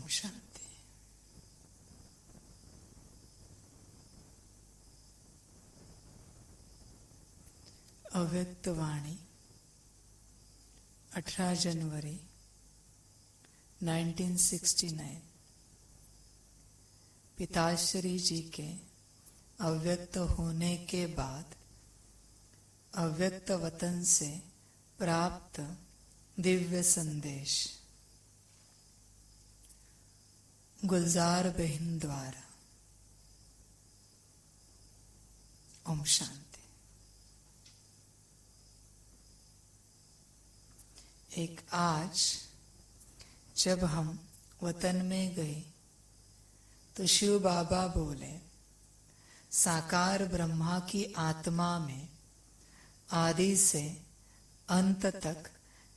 शांति। अव्यक्त वाणी 18 जनवरी 1969। पिताश्री जी के अव्यक्त होने के बाद अव्यक्त वतन से प्राप्त दिव्य संदेश। गुलजार बहन द्वारा। ओम शांति। एक आज जब हम वतन में गए तो शिव बाबा बोले, साकार ब्रह्मा की आत्मा में आदि से अंत तक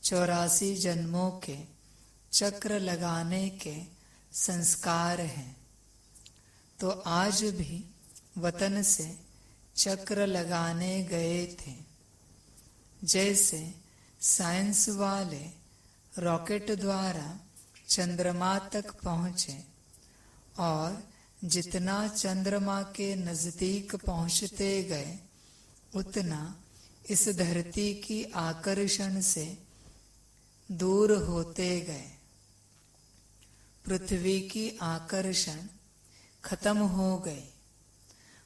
84 जन्मों के चक्र लगाने के संस्कार हैं। तो आज भी वतन से चक्र लगाने गए थे। जैसे साइंस वाले रॉकेट द्वारा चंद्रमा तक पहुंचे और जितना चंद्रमा के नजदीक पहुंचते गए उतना इस धरती की आकर्षण से दूर होते गए। पृथ्वी की आकर्षण खत्म हो गई।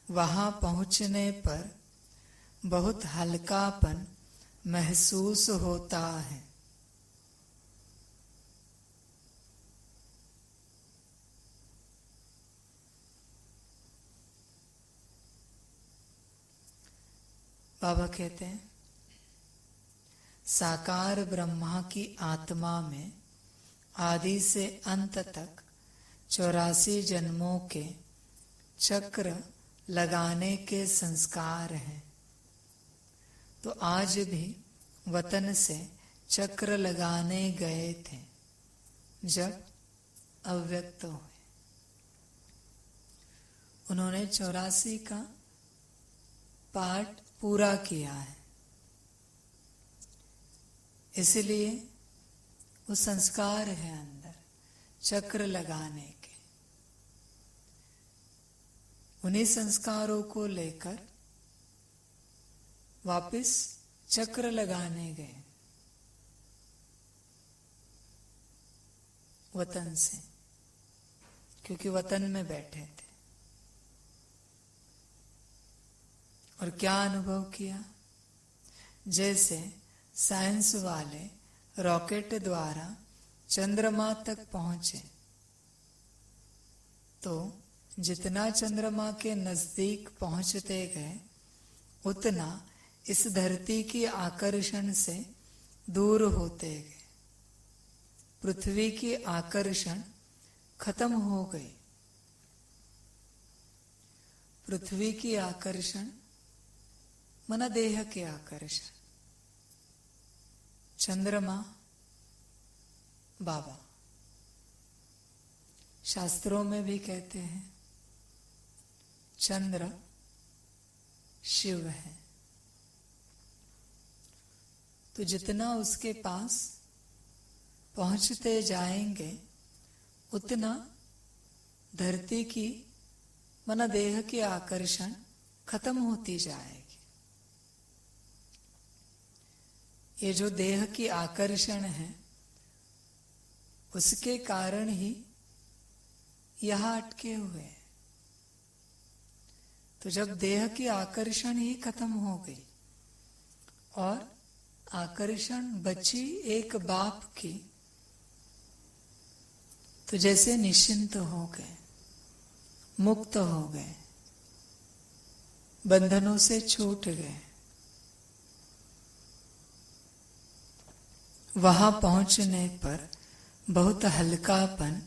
वहां पहुंचने पर बहुत हल्कापन महसूस होता है। बाबा कहते हैं, साकार ब्रह्मा की आत्मा में आदि से अंत तक 84 जन्मों के चक्र लगाने के संस्कार हैं। तो आज भी वतन से चक्र लगाने गए थे जब अव्यक्त हुए। उन्होंने 84 का पाठ पूरा किया है, इसलिए वो संस्कार है अंदर चक्र लगाने के। उन्हीं संस्कारों को लेकर वापस चक्र लगाने गए वतन से, क्योंकि वतन में बैठे थे। और क्या अनुभव किया? जैसे साइंस वाले रॉकेट द्वारा चंद्रमा तक पहुंचे तो जितना चंद्रमा के नजदीक पहुंचते गए उतना इस धरती की आकर्षण से दूर होते गए। पृथ्वी की आकर्षण खत्म हो गई। पृथ्वी की आकर्षण मना देह के आकर्षण। चंद्रमा बाबा। शास्त्रों में भी कहते हैं चंद्र शिव है। तो जितना उसके पास पहुंचते जाएंगे उतना धरती की मना देह की आकर्षण खत्म होती जाएगी। ये जो देह की आकर्षण है उसके कारण ही यहां अटके हुए हैं। तो जब देह की आकर्षण ही खत्म हो गई और आकर्षण बची एक बाप की, तो जैसे निश्चिंत हो गए, मुक्त हो गए, बंधनों से छूट गए। वहां पहुंचने पर बहुत हल्कापन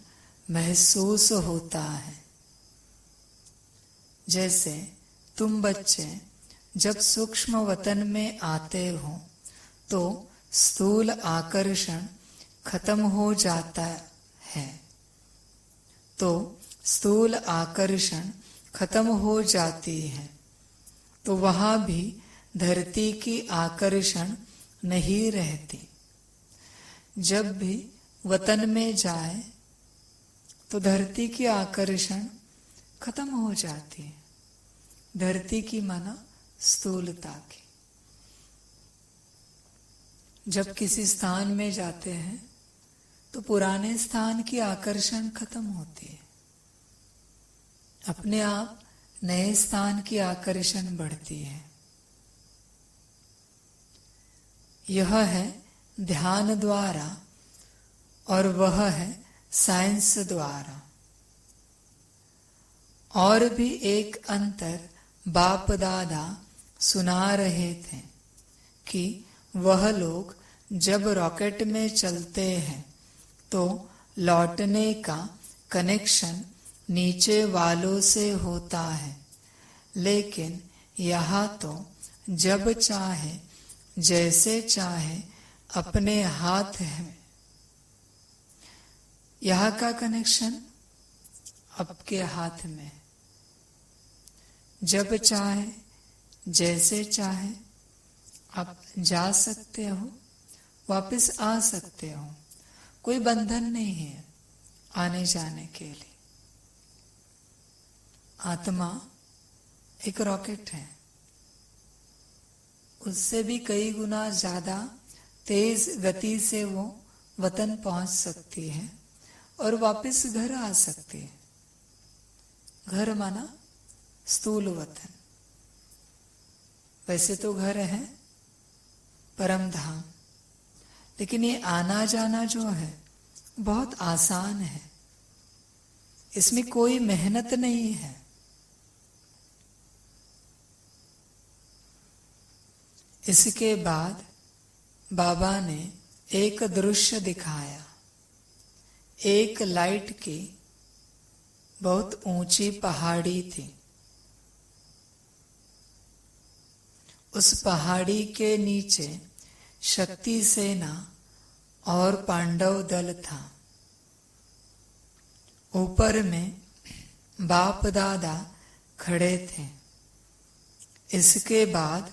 महसूस होता है। जैसे तुम बच्चे जब सूक्ष्म वतन में आते हो तो स्थूल आकर्षण खत्म हो जाता है। तो स्थूल आकर्षण खत्म हो जाती है तो वहां भी धरती की आकर्षण नहीं रहती। जब भी वतन में जाए तो धरती की आकर्षण खत्म हो जाती है। धरती की माना स्थूलता की। जब किसी स्थान में जाते हैं तो पुराने स्थान की आकर्षण खत्म होती है, अपने आप नए स्थान की आकर्षण बढ़ती है। यह है ध्यान द्वारा और वह है साइंस द्वारा। और भी एक अंतर बाप दादा सुना रहे थे कि वह लोग जब रॉकेट में चलते हैं तो लौटने का कनेक्शन नीचे वालों से होता है, लेकिन यहाँ तो जब चाहे जैसे चाहे अपने हाथ है। यहाँ का कनेक्शन आपके हाथ में। जब चाहे जैसे चाहे आप जा सकते हो, वापस आ सकते हो। कोई बंधन नहीं है आने जाने के लिए। आत्मा एक रॉकेट है, उससे भी कई गुना ज्यादा तेज गति से वो वतन पहुंच सकती है और वापस घर आ सकती है। घर माना स्थूल वतन। वैसे तो घर है परम धाम, लेकिन ये आना जाना जो है बहुत आसान है, इसमें कोई मेहनत नहीं है। इसके बाद बाबा ने एक दृश्य दिखाया। एक लाइट की बहुत ऊंची पहाड़ी थी। उस पहाड़ी के नीचे शक्ति सेना और पांडव दल था। ऊपर में बाप दादा खड़े थे। इसके बाद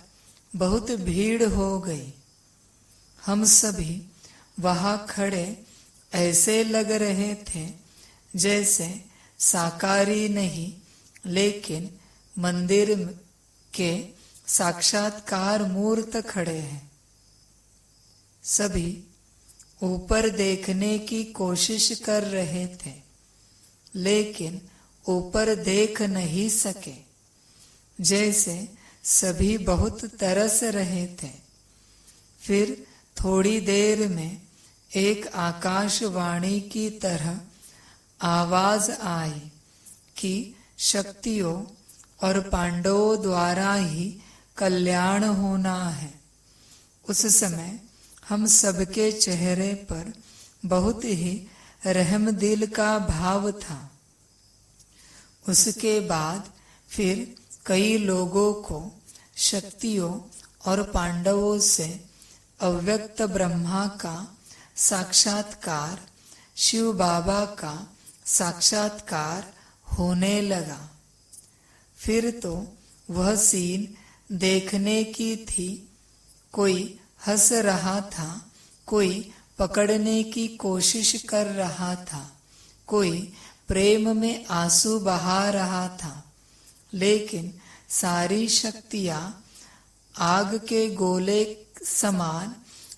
बहुत भीड़ हो गई। हम सभी वहां खड़े ऐसे लग रहे थे जैसे साकारी नहीं, लेकिन मंदिर के साक्षात्कार मूर्त खड़े हैं। सभी ऊपर देखने की कोशिश कर रहे थे, लेकिन ऊपर देख नहीं सके। जैसे सभी बहुत तरस रहे थे। फिर थोड़ी देर में एक आकाशवाणी की तरह आवाज आई कि शक्तियों और पांडवों द्वारा ही कल्याण होना है। उस समय हम सबके चेहरे पर बहुत ही रहम दिल का भाव था। उसके बाद फिर कई लोगों को शक्तियों और पांडवों से अव्यक्त ब्रह्मा का साक्षात्कार, शिव बाबा का साक्षात्कार होने लगा। फिर तो वह सीन देखने की थी। कोई हंस रहा था, कोई पकड़ने की कोशिश कर रहा था, कोई प्रेम में आंसू बहा रहा था, लेकिन सारी शक्तियां आग के गोले समान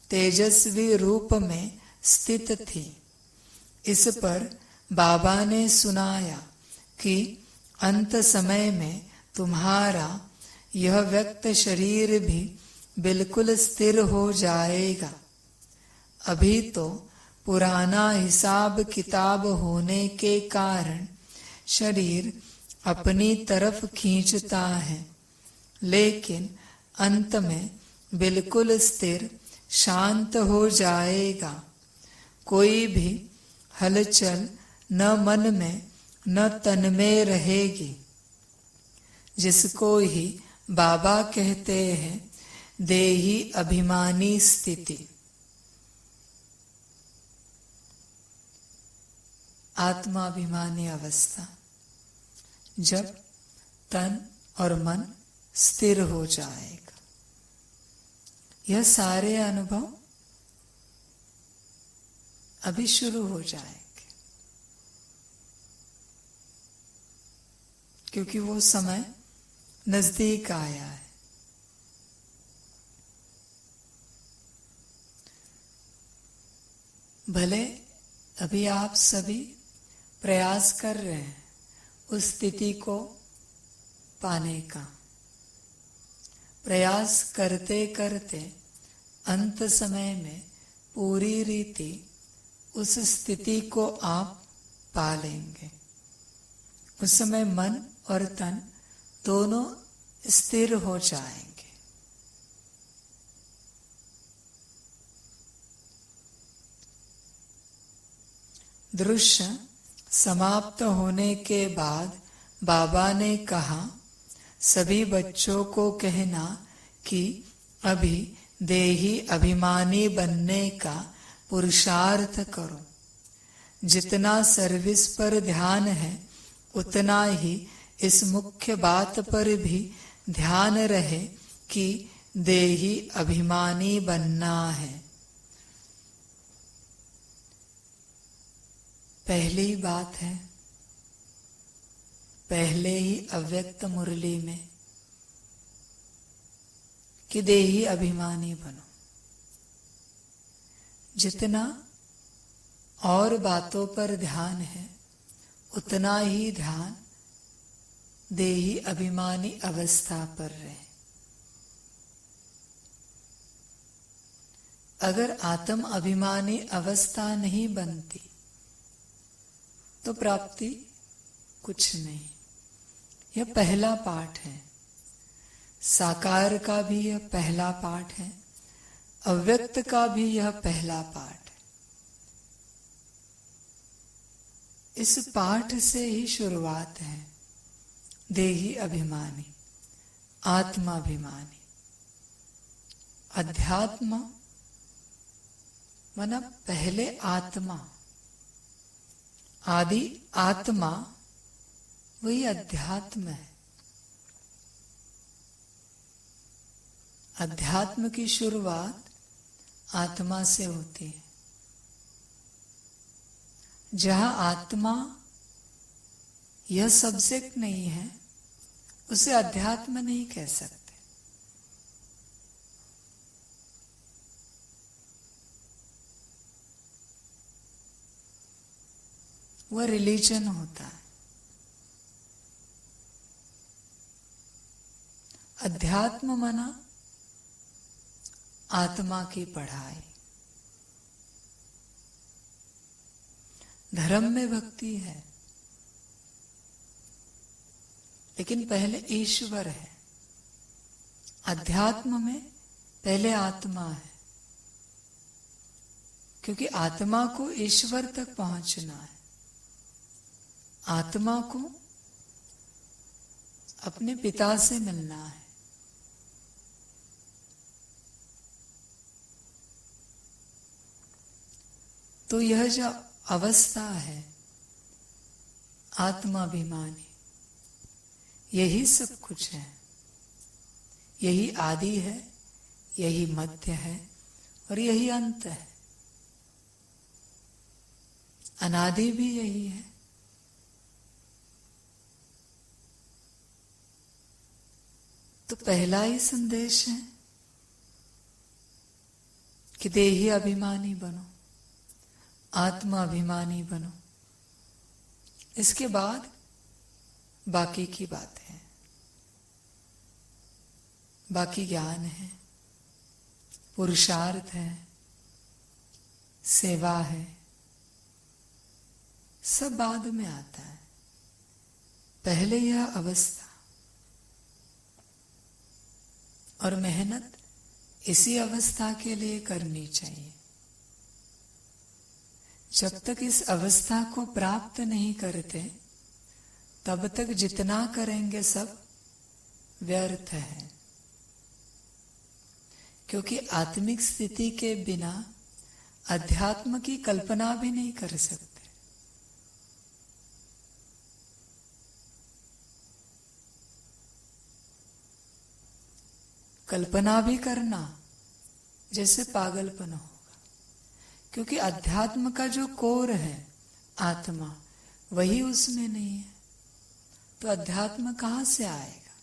तेजस्वी रूप में स्थित थी। इस पर बाबा ने सुनाया कि अंत समय में तुम्हारा यह व्यक्त शरीर भी बिल्कुल स्थिर हो जाएगा। अभी तो पुराना हिसाब किताब होने के कारण शरीर अपनी तरफ खींचता है, लेकिन अंत में बिल्कुल स्थिर शांत हो जाएगा। कोई भी हलचल न मन में न तन में रहेगी, जिसको ही बाबा कहते हैं देही अभिमानी स्थिति। आत्माभिमानी अवस्था, जब तन और मन स्थिर हो जाएगा। यह सारे अनुभव अभी शुरू हो जाएंगे। क्योंकि वो समय नजदीक आया है। भले अभी आप सभी प्रयास कर रहे हैं उस स्थिति को पाने का, प्रयास करते करते अंत समय में पूरी रीति उस स्थिति को आप पा लेंगे। उस समय मन और तन दोनों स्थिर हो जाएंगे। दृश्य समाप्त होने के बाद बाबा ने कहा, सभी बच्चों को कहना कि अभी देही अभिमानी बनने का पुरुषार्थ करो। जितना सर्विस पर ध्यान है उतना ही इस मुख्य बात पर भी ध्यान रहे कि देही अभिमानी बनना है। पहली बात है, पहले ही अव्यक्त मुरली में, कि देही अभिमानी बनो। जितना और बातों पर ध्यान है उतना ही ध्यान देही अभिमानी अवस्था पर रहे। अगर आत्म अभिमानी अवस्था नहीं बनती तो प्राप्ति कुछ नहीं। यह पहला पाठ है। साकार का भी यह पहला पाठ है, अव्यक्त का भी यह पहला पाठ है। इस पाठ से ही शुरुआत है देही अभिमानी, आत्माभिमानी। अध्यात्म माना पहले आत्मा, आदि आत्मा वही अध्यात्म है। अध्यात्म की शुरुआत आत्मा से होती है। जहां आत्मा यह सब्जेक्ट नहीं है उसे अध्यात्म नहीं कह सकते। वह रिलीजन होता है। अध्यात्म माना आत्मा की पढ़ाई। धर्म में भक्ति है लेकिन पहले ईश्वर है। अध्यात्म में पहले आत्मा है, क्योंकि आत्मा को ईश्वर तक पहुंचना है। आत्मा को अपने पिता से मिलना है। तो यह जो अवस्था है आत्माभिमानी, यही सब कुछ है। यही आदि है, यही मध्य है और यही अंत है। अनादि भी यही है। तो पहला ही संदेश है कि देही अभिमानी बनो, आत्मा अभिमानी बनो। इसके बाद बाकी की बातें हैं। बाकी ज्ञान है, पुरुषार्थ है, सेवा है, सब बाद में आता है। पहले यह अवस्था और मेहनत इसी अवस्था के लिए करनी चाहिए। जब तक इस अवस्था को प्राप्त नहीं करते तब तक जितना करेंगे सब व्यर्थ है, क्योंकि आत्मिक स्थिति के बिना अध्यात्म की कल्पना भी नहीं कर सकते। कल्पना भी करना जैसे पागलपन होगा, क्योंकि अध्यात्म का जो कोर है आत्मा, वही उसमें नहीं है। तो अध्यात्म कहां से आएगा?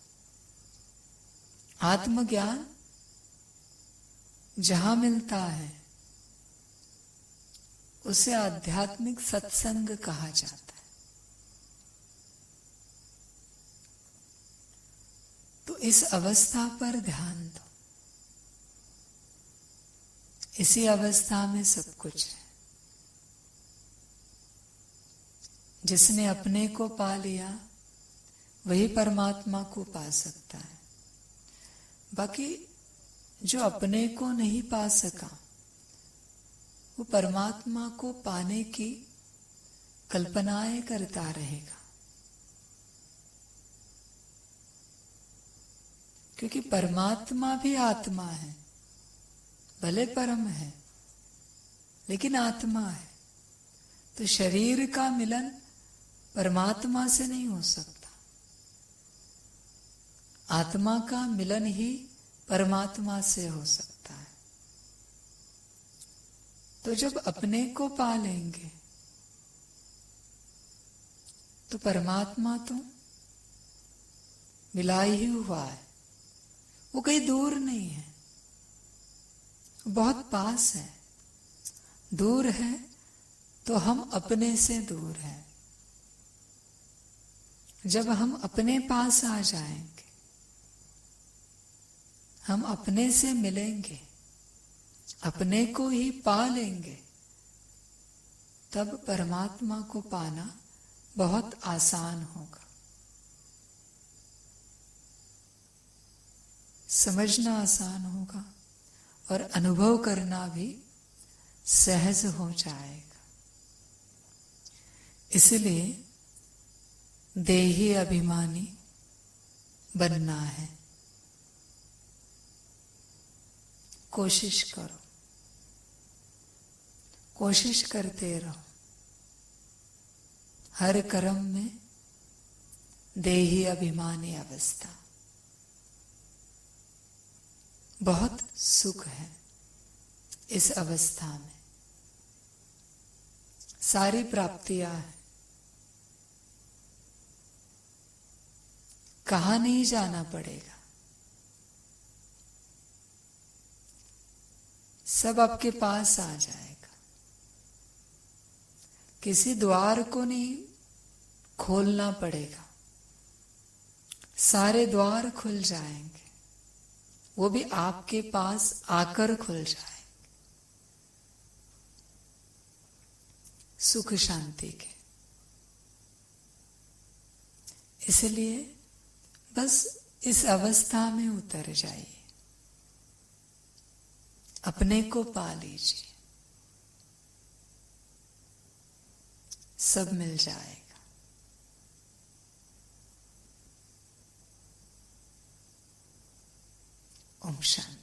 आत्मज्ञान जहां मिलता है उसे आध्यात्मिक सत्संग कहा जाता है। तो इस अवस्था पर ध्यान दो। इसी अवस्था में सब कुछ है। जिसने अपने को पा लिया वही परमात्मा को पा सकता है। बाकी जो अपने को नहीं पा सका वो परमात्मा को पाने की कल्पनाएं करता रहेगा, क्योंकि परमात्मा भी आत्मा है, भले परम है लेकिन आत्मा है। तो शरीर का मिलन परमात्मा से नहीं हो सकता, आत्मा का मिलन ही परमात्मा से हो सकता है। तो जब अपने को पा लेंगे तो परमात्मा तो मिला ही हुआ है, वो कहीं दूर नहीं है, बहुत पास है। दूर है तो हम अपने से दूर हैं। जब हम अपने पास आ जाएंगे, हम अपने से मिलेंगे, अपने को ही पा लेंगे, तब परमात्मा को पाना बहुत आसान होगा। समझना आसान होगा और अनुभव करना भी सहज हो जाएगा। इसलिए देही अभिमानी बनना है। कोशिश करो, कोशिश करते रहो। हर कर्म में देही अभिमानी अवस्था, बहुत सुख है इस अवस्था में। सारी प्राप्तियां हैं, कहाँ नहीं जाना पड़ेगा, सब आपके पास आ जाएगा। किसी द्वार को नहीं खोलना पड़ेगा, सारे द्वार खुल जाएंगे, वो भी आपके पास आकर खुल जाएंगे। सुख शांति के। इसलिए बस इस अवस्था में उतर जाइए, अपने को पा लीजिए, सब मिल जाएगा। ओम शांति।